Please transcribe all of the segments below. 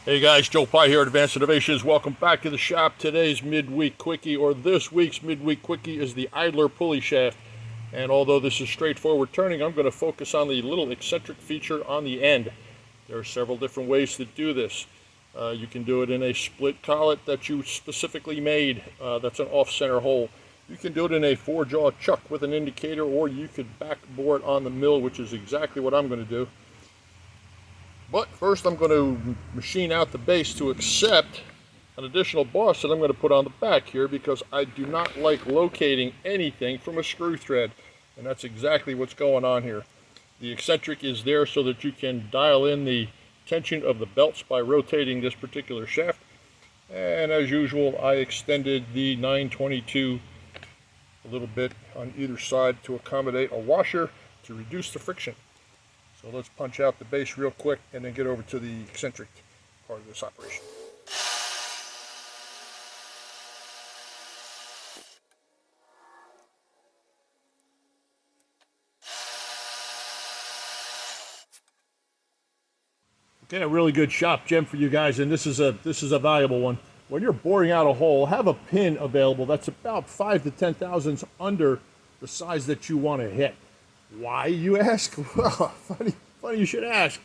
Hey guys, Joe Pye here at Advanced Innovations. Welcome back to the shop. Today's midweek quickie, or this week's midweek quickie, is the idler pulley shaft. And although this is straightforward turning, I'm going to focus on the little eccentric feature on the end. There are several different ways to do this. You can do it in a split collet that you specifically made. That's an off-center hole. You can do it in a four-jaw chuck with an indicator, or you could backbore it on the mill, which is exactly what I'm going to do. But first I'm going to machine out the base to accept an additional boss that I'm going to put on the back here, because I do not like locating anything from a screw thread. And that's exactly what's going on here. The eccentric is there so that you can dial in the tension of the belts by rotating this particular shaft. And as usual, I extended the 922 a little bit on either side to accommodate a washer to reduce the friction. So let's punch out the base real quick and then get over to the eccentric part of this operation. Okay, a really good shop gem for you guys, and this is a valuable one. When you're boring out a hole, have a pin available that's about 5 to 10 thousandths under the size that you want to hit. Why, you ask? Well, funny you should ask.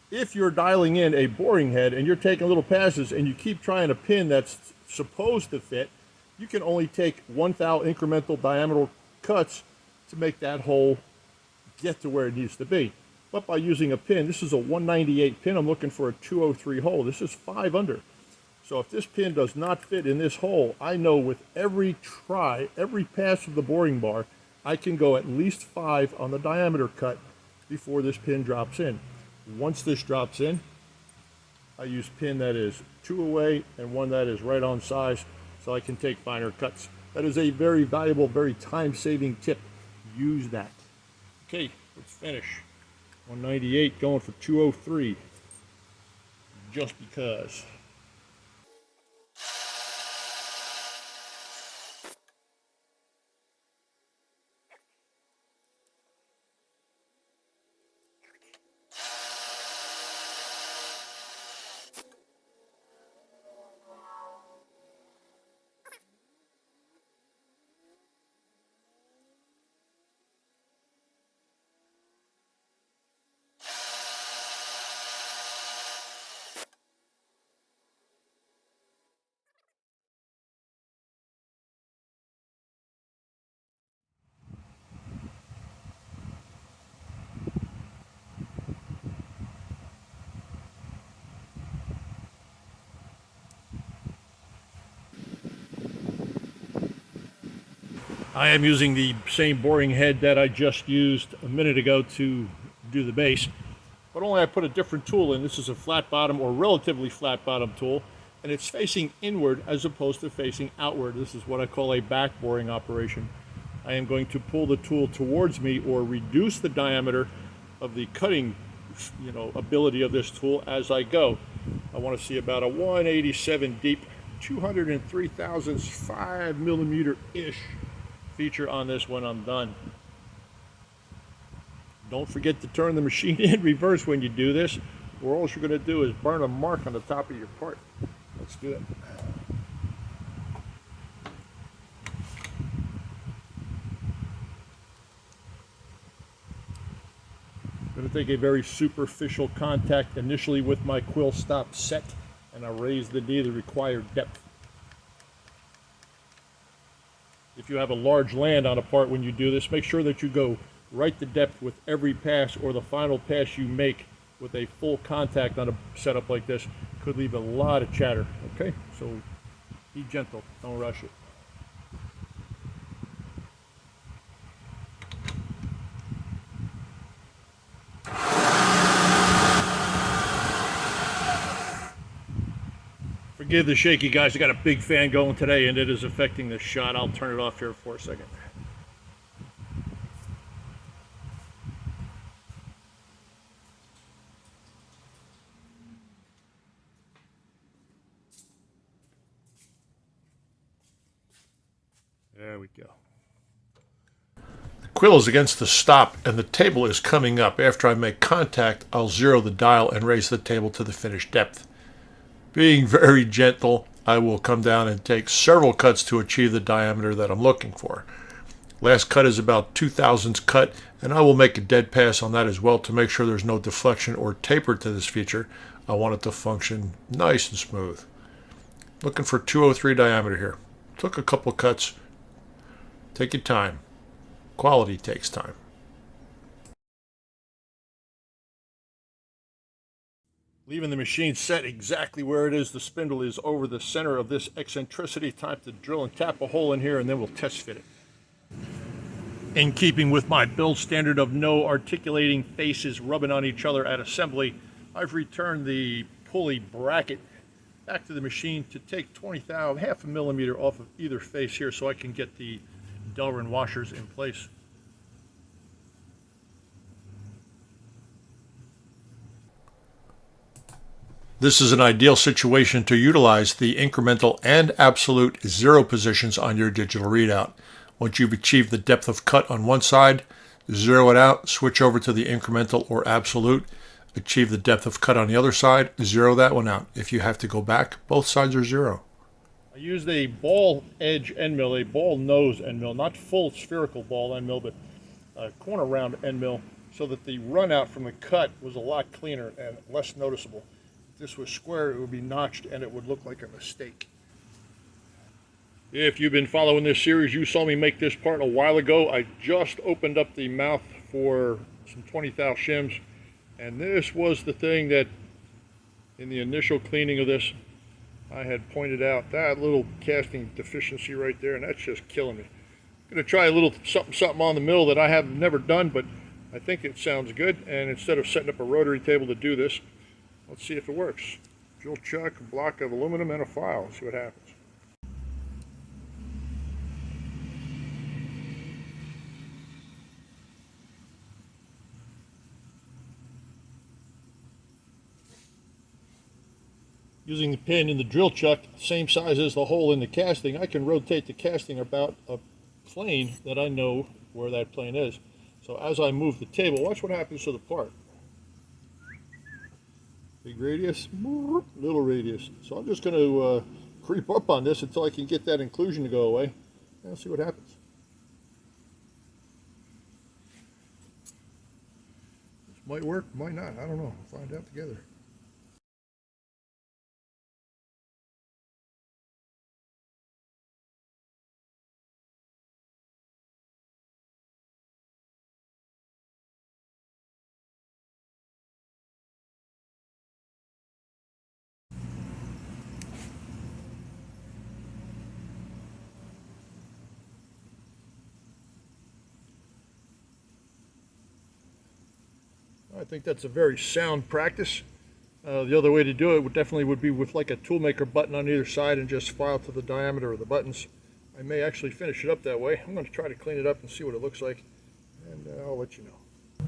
If you're dialing in a boring head and you're taking little passes and you keep trying a pin that's supposed to fit, you can only take 1 thou incremental diameter cuts to make that hole get to where it needs to be. But by using a pin, this is a 198 pin, I'm looking for a 203 hole. This is 5 under. So if this pin does not fit in this hole, I know with every try, every pass of the boring bar, I can go at least 5 on the diameter cut before this pin drops in. Once this drops in, I use pin that is 2 away and one that is right on size, so I can take finer cuts. That is a very valuable, very time-saving tip. Use that. Okay, let's finish. 198 going for 203, just because. I am using the same boring head that I just used a minute ago to do the base, but only I put a different tool in. This is a flat bottom, or relatively flat bottom tool, and it's facing inward as opposed to facing outward. This is what I call a back boring operation. I am going to pull the tool towards me, or reduce the diameter of the cutting ability of this tool as I go. I want to see about a 187 deep, 203 thousandths, 5 millimeter ish feature on this when I'm done. Don't forget to turn the machine in reverse when you do this, or all you're going to do is burn a mark on the top of your part. Let's do it. I'm going to take a very superficial contact initially with my quill stop set, and I raise the D the required depth. If you have a large land on a part when you do this, make sure that you go right to depth with every pass, or the final pass you make with a full contact on a setup like this could leave a lot of chatter. Okay, so be gentle, don't rush it. Forgive the shaky, guys. I got a big fan going today and it is affecting the shot. I'll turn it off here for a second. There we go. The quill is against the stop and the table is coming up. After I make contact, I'll zero the dial and raise the table to the finished depth. Being very gentle, I will come down and take several cuts to achieve the diameter that I'm looking for. Last cut is about 2/1000 cut, and I will make a dead pass on that as well to make sure there's no deflection or taper to this feature. I want it to function nice and smooth. Looking for 203 diameter here. Took a couple cuts. Take your time. Quality takes time. Leaving the machine set exactly where it is. The spindle is over the center of this eccentricity. Time to drill and tap a hole in here, and then we'll test fit it. In keeping with my build standard of no articulating faces rubbing on each other at assembly, I've returned the pulley bracket back to the machine to take 20 thou, half a millimeter off of either face here so I can get the Delrin washers in place. This is an ideal situation to utilize the incremental and absolute zero positions on your digital readout. Once you've achieved the depth of cut on one side, zero it out, switch over to the incremental or absolute, achieve the depth of cut on the other side, zero that one out. If you have to go back, both sides are zero. I used a ball edge end mill, a ball nose end mill, not full spherical ball end mill, but a corner round end mill, so that the run out from the cut was a lot cleaner and less noticeable. If this was square, it would be notched and it would look like a mistake. If you've been following this series, you saw me make this part a while ago. I just opened up the mouth for some 20 thou shims, and this was the thing that in the initial cleaning of this I had pointed out, that little casting deficiency right there, and that's just killing me. I'm going to try a little something on the mill that I have never done, but I think it sounds good. And instead of setting up a rotary table to do this, let's see if it works. Drill chuck, a block of aluminum, and a file. Let's see what happens. Using the pin in the drill chuck, same size as the hole in the casting, I can rotate the casting about a plane that I know where that plane is. So as I move the table, watch what happens to the part. Big radius, little radius. So I'm just going to creep up on this until I can get that inclusion to go away. And I'll see what happens. This might work, might not. I don't know. We'll find out together. I think that's a very sound practice. The other way to do it would be with like a toolmaker button on either side and just file to the diameter of the buttons. I may actually finish it up that way. I'm going to try to clean it up and see what it looks like, and I'll let you know.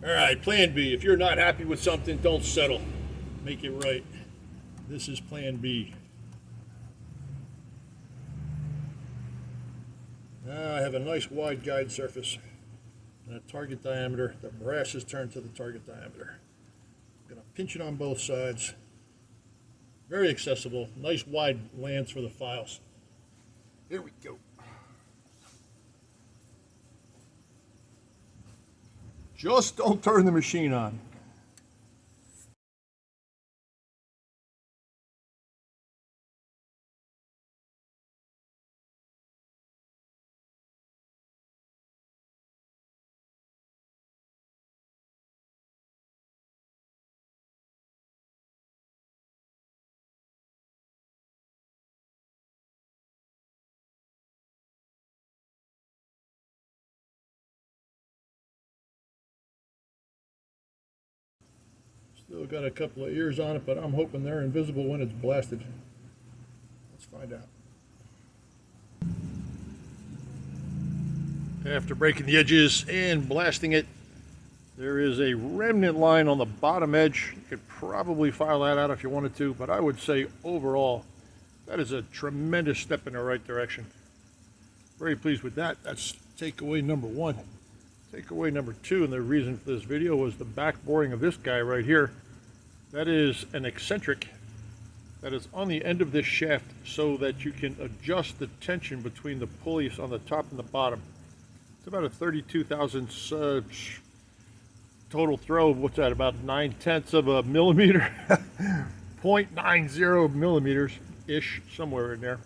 All right, plan B. If you're not happy with something, don't settle. Make it right. This is plan B. Now I have a nice wide guide surface and a target diameter. The brass is turned to the target diameter. I'm going to pinch it on both sides. Very accessible. Nice wide lands for the files. Here we go. Just don't turn the machine on. Still got a couple of ears on it, but I'm hoping they're invisible when it's blasted. Let's find out. After breaking the edges and blasting it, there is a remnant line on the bottom edge. You could probably file that out if you wanted to, but I would say overall, that is a tremendous step in the right direction. Very pleased with that. That's takeaway number one. Takeaway number two, and the reason for this video was the back boring of this guy right here. That is an eccentric that is on the end of this shaft so that you can adjust the tension between the pulleys on the top and the bottom. It's about a 32 thousandths total throw. What's that? About 9/10 of a millimeter, 0.90 millimeters ish, somewhere in there.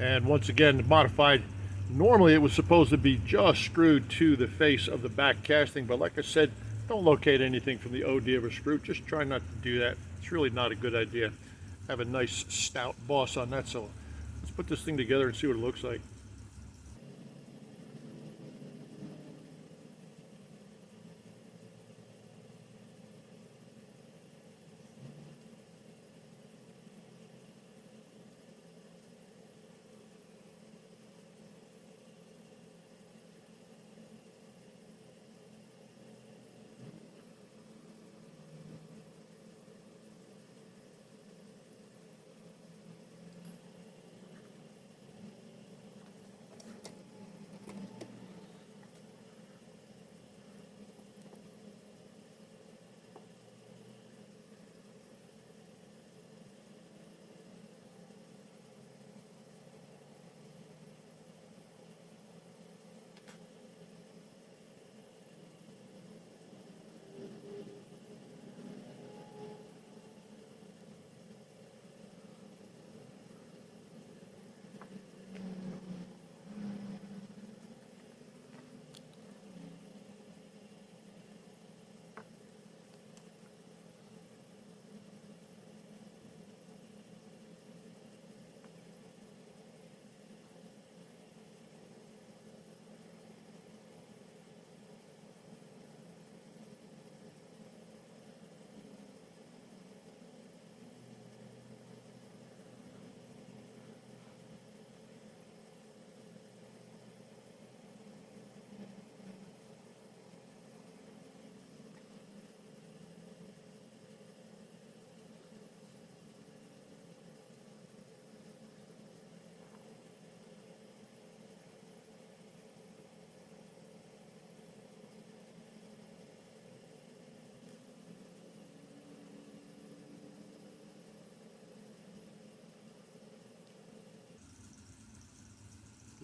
And once again, modified. Normally it was supposed to be just screwed to the face of the back casting, but like I said, don't locate anything from the OD of a screw. Just try not to do that. It's really not a good idea. Have a nice stout boss on that. So let's put this thing together and see what it looks like.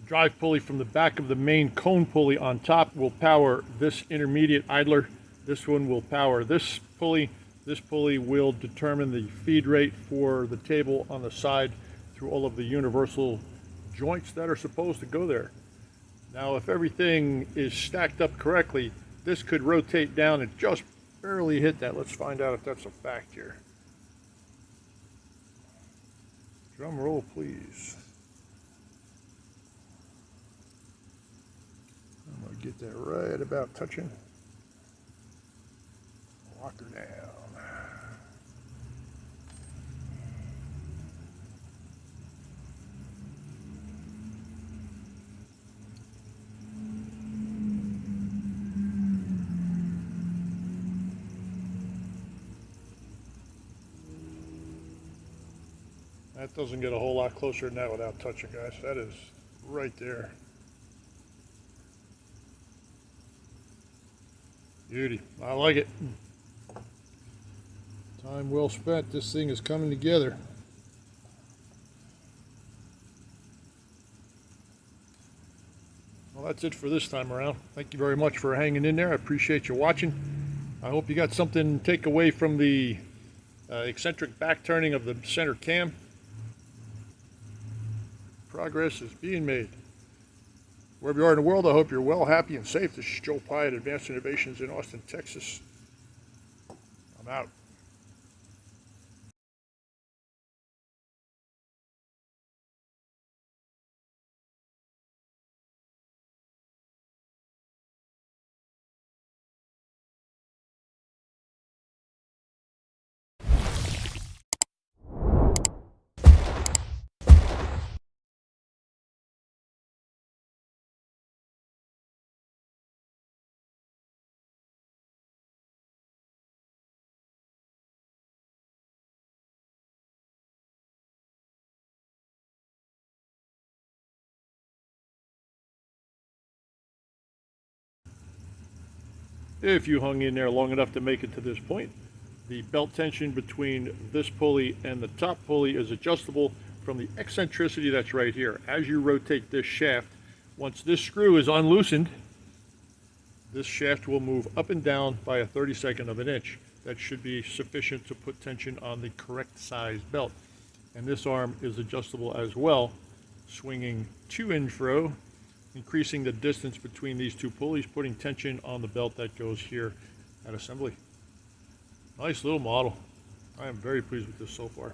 Drive pulley from the back of the main cone pulley on top will power this intermediate idler. This one will power this pulley. This pulley will determine the feed rate for the table on the side through all of the universal joints that are supposed to go there. Now, if everything is stacked up correctly, this could rotate down and just barely hit that. Let's find out if that's a fact here. Drum roll, please. I'm going to get that right about touching. Lock her down. That doesn't get a whole lot closer than that without touching, guys. That is right there. Beauty. I like it. Time well spent. This thing is coming together. Well, that's it for this time around. Thank you very much for hanging in there. I appreciate you watching. I hope you got something to take away from the eccentric back turning of the center cam. Progress is being made. Wherever you are in the world, I hope you're well, happy, and safe. This is Joe Pye at Advanced Innovations in Austin, Texas. I'm out. If you hung in there long enough to make it to this point, the belt tension between this pulley and the top pulley is adjustable from the eccentricity that's right here. As you rotate this shaft, once this screw is unloosened, this shaft will move up and down by a 32nd of an inch. That should be sufficient to put tension on the correct size belt. And this arm is adjustable as well, swinging to and fro, increasing the distance between these two pulleys, putting tension on the belt that goes here at assembly. Nice little model. I am very pleased with this so far.